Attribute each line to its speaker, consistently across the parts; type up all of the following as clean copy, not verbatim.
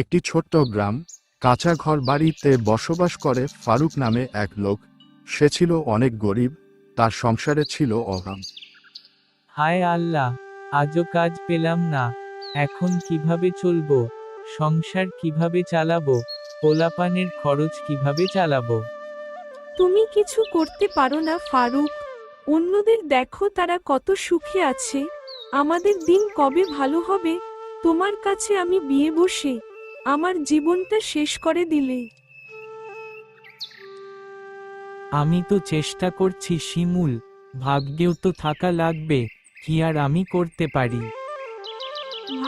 Speaker 1: একটি ছোট্ট গ্রাম, কাঁচা ঘর বাড়িতে বসবাস করে ফারুক নামে এক লোক। সে ছিল অনেক গরিব, তার সংসারে ছিল অভাব।
Speaker 2: হায় আল্লাহ, আজও কাজ পেলাম না। এখন কিভাবে চলবো? সংসার কিভাবে চালাবো? পোলাপানের খরচ কিভাবে চালাবো?
Speaker 3: তুমি কিছু করতে পারো না ফারুক? অন্যদের দেখো, তারা কত সুখে আছে। আমাদের দিন কবে ভালো হবে? তোমার কাছে আমি বিয়ে বসে আমার জীবনটা শেষ করে দিলে।
Speaker 2: আমি তো চেষ্টা করছি শিমুল, ভাগ্যেও তো থাকা লাগবে। কি আর আমি করতে পারি?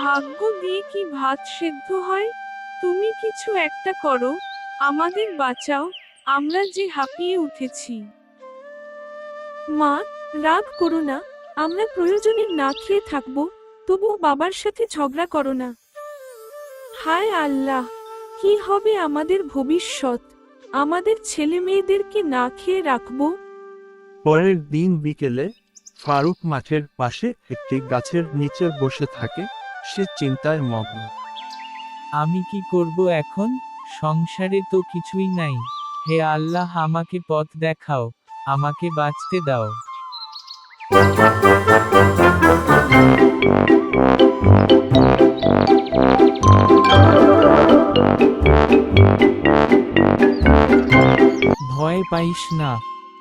Speaker 3: ভাগ্য দিয়ে কি ভাত সেদ্ধ হয়? তুমি কিছু একটা করো, আমাদের বাঁচাও, আমরা যে হাঁপিয়ে উঠেছি। মা, রাগ করো না, আমরা প্রয়োজনে না খেয়ে থাকবো, তবুও বাবার সাথে ঝগড়া করো না। হায় আল্লাহ, কি হবে আমাদের ভবিষ্যৎ? আমাদের ছেলে মেয়েদেরকে না খেয়ে রাখবো।
Speaker 4: পরের দিন বিকেলে ফারুক মাঠের পাশে একটি গাছের নিচে বসে থাকে। সে চিন্তায় মগ্ন।
Speaker 2: আমি কি করব এখন? সংসারে তো কিছুই নাই। হে আল্লাহ, আমাকে পথ দেখাও, আমাকে বাঁচতে দাও। ভয় পাইস না,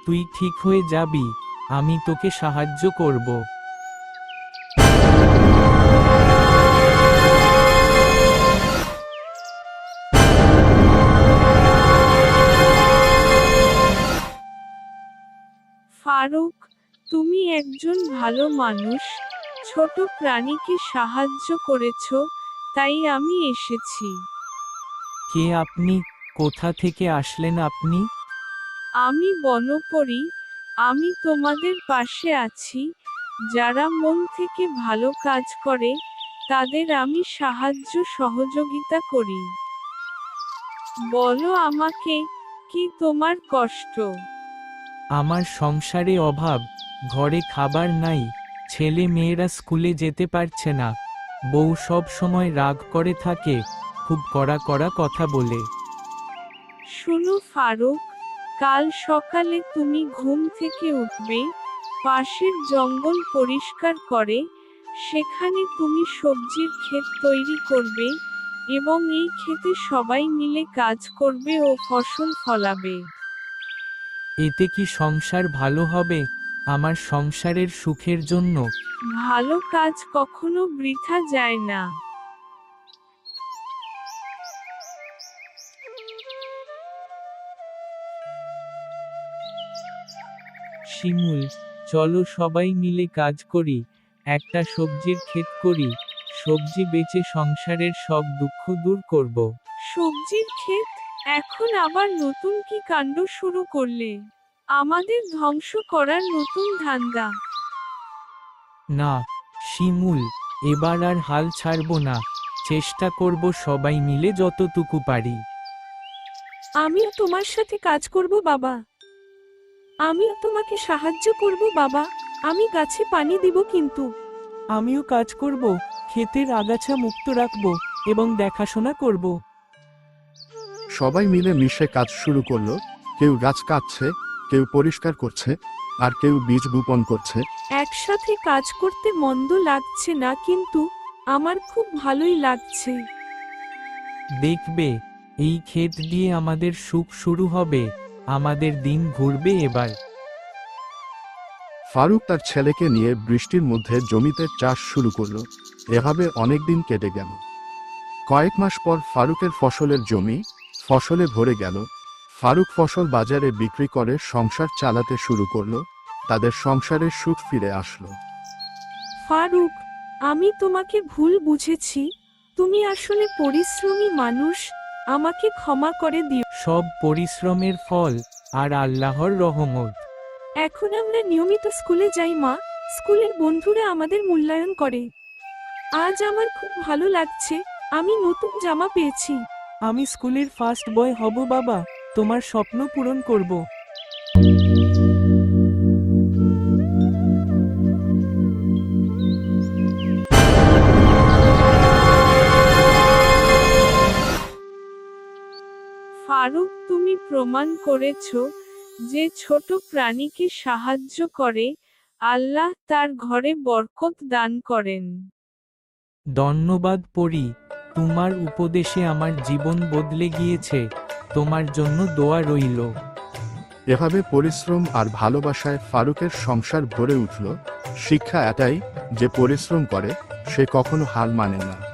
Speaker 2: তুই ঠিক হয়ে যাবি। আমি তোকে সাহায্য করব।
Speaker 3: ফারুক, তুমি একজন ভালো মানুষ, ছোট প্রাণীকে সাহায্য করেছো, তাই আমি এসেছি।
Speaker 2: কে আপনি? কোথা থেকে আসলেন আপনি?
Speaker 3: আমি বনপরী, আমি তোমাদের পাশে আছি। যারা মন থেকে ভালো কাজ করে, তাদের আমি সাহায্য সহযোগিতা করি। বলো আমাকে, কি তোমার কষ্ট?
Speaker 2: আমার সংসারে অভাব, ঘরে খাবার নাই, ছেলে মেয়েরা স্কুলে যেতে পারছে না, বউ সব সময় রাগ করে থাকে, খুব কড়া কড়া কথা বলে।
Speaker 3: শোনো ফারুক, কাল সকালে তুমি ঘুম থেকে উঠবে, পাশের জঙ্গল পরিষ্কার করে সেখানে তুমি সবজির ক্ষেত তৈরি করবে, এবং এই ক্ষেতে সবাই মিলে কাজ করবে ও ফসল ফলাবে।
Speaker 2: এতে কি সংসার ভালো হবে? আমার সংসারের সুখের জন্য।
Speaker 3: ভালো কাজ কখনো বৃথা যায় না।
Speaker 2: শিমুল, চলো সবাই মিলে কাজ করি, একটা সবজির ক্ষেত করি, সবজি বেচে সংসারের সব দুঃখ দূর করব।
Speaker 3: সবজির ক্ষেত? এখন আবার নতুন কি কাণ্ড শুরু করলে? আমাদের ধ্বংস করার নতুন ধান্দা?
Speaker 2: না, শিমুল, এবার আর হাল ছাড়ব না। চেষ্টা করব সবাই মিলে যতটুকু পারি।
Speaker 3: আমিও তোমার সাথে কাজ করব বাবা। আমিও তোমাকে সাহায্য করব বাবা। আমি গাছে পানি দিব কিন্তু।
Speaker 2: আমিও কাজ করব, ক্ষেতের আগাছা মুক্ত রাখব এবং দেখাশোনা করব।
Speaker 1: সবাই মিলে মিশে কাজ শুরু করলো। কেউ গাছ কাটছে, কেউ পরিষ্কার করছে, আর কেউ বীজ বপন করছে।
Speaker 3: একসাথে কাজ করতে মন্দ লাগছে না, কিন্তু আমার খুব ভালোই লাগছে।
Speaker 2: দেখবে, এই ক্ষেত দিয়ে আমাদের সুখ শুরু হবে, আমাদের দিন ঘুরবে এবার।
Speaker 1: ফারুক তার ছেলেকে নিয়ে বৃষ্টির মধ্যে জমিতে চাষ শুরু করলো। এভাবে অনেকদিন কেটে গেল। কয়েক মাস পর ফারুকের ফসলের জমি ফসলে ভরে গেল। ফারুক ফসল বাজারে বিক্রি করে সংসার চালাতে শুরু করলো। তাদের সংসারের সুখ ফিরে আসলো।
Speaker 3: ফারুক, আমি তোমাকে ভুল বুঝেছি। তুমি আসলে পরিশ্রমী মানুষ। আমাকে ক্ষমা করে দিও।
Speaker 2: সব পরিশ্রমের ফল, আর আল্লাহর রহমত।
Speaker 3: এখন আমরা নিয়মিত স্কুলে যাই মা। স্কুলের বন্ধুরা আমাদের মূল্যায়ন করে। আজ আমার খুব ভালো লাগছে, আমি নতুন জামা পেয়েছি।
Speaker 2: আমি স্কুলের ফার্স্ট বয় হব বাবা, তোমার স্বপ্ন পূরণ করব।
Speaker 3: ফারুক, তুমি প্রমাণ করেছো যে ছোট প্রাণীকে সাহায্য করে আল্লাহ তার ঘরে বরকত দান করেন।
Speaker 2: ধন্যবাদ পরি, তোমার উপদেশে আমার জীবন বদলে গিয়েছে। তোমার জন্য দোয়া রইল।
Speaker 1: এভাবে পরিশ্রম আর ভালোবাসায় ফারুকের সংসার ভরে উঠল। শিক্ষা এটাই যে পরিশ্রম করে সে কখনো হার মানে না।